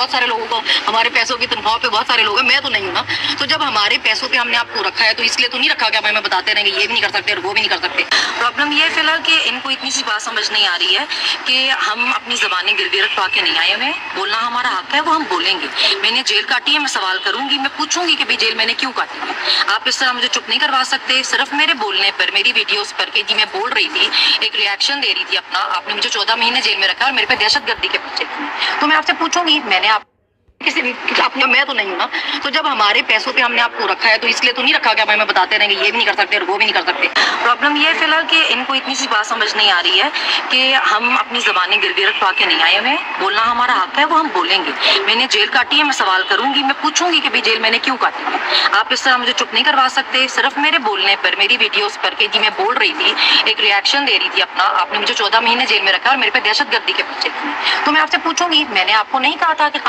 بہت سارے لوگوں کو ہمارے پیسوں کی تنخواہ پہ بہت سارے لوگ ہیں، میں تو نہیں ہوں نا. تو جب ہمارے پیسوں پہ ہم نے آپ کو رکھا ہے تو اس لیے تو نہیں رکھا کہ ہمیں بتاتے رہیں گے یہ بھی نہیں کر سکتے اور وہ بھی نہیں کر سکتے. پرابلم یہ ہے فی الحال کہ ان کو اتنی سی بات سمجھ نہیں آ رہی ہے کہ ہم اپنی زبانیں گروی رکھوا کے نہیں آئے ہوئے. بولنا ہمارا حق ہے، وہ ہم بولیں گے. میں نے جیل کاٹی ہے، میں سوال کروں گی، میں پوچھوں گی کہ بھائی جیل میں نے کیوں کاٹی ہے. آپ اس طرح مجھے چپ نہیں کروا سکتے. صرف میرے بولنے پر، میری ویڈیوز پر کہ جی میں بول رہی تھی، ایک ریئیکشن دے رہی تھی اپنا، آپ نے مجھے 14 مہینے جیل میں رکھا اور میرے پہ دہشت گردی کے پیچھے تھی. تو میں آپ سے پوچھوں گی، میں نے آپ کسی بھی اپنے میں تو نہیں ہوں نا. تو جب ہمارے پیسوں پہ ہم نے آپ کو رکھا ہے تو اس لیے تو نہیں رکھا کہ ہمیں بتاتے رہیں گے یہ بھی نہیں کر سکتے اور وہ بھی نہیں کر سکتے. پرابلم یہ ہے فی الحال کہ ان کو اتنی سی بات سمجھ نہیں آ رہی ہے کہ ہم اپنی زبانیں گروی رکھوا کے نہیں آئے ہوئے. بولنا ہمارا حق ہے، وہ ہم بولیں گے. میں نے جیل کاٹی ہے، میں سوال کروں گی، میں پوچھوں گی کہ بھائی جیل میں نے کیوں کاٹی ہے. آپ اس طرح مجھے چپ نہیں کروا سکتے. صرف میرے بولنے پر، میری ویڈیوز پر کہ جی میں بول رہی تھی، ایک ریئیکشن دے رہی تھی اپنا، آپ نے مجھے 14 مہینے جیل میں رکھا اور میرے پہ دہشت گردی کے پیچھے تھی. تو میں آپ سے پوچھوں گی، میں نے آپ کو نہیں کہا تھا کہ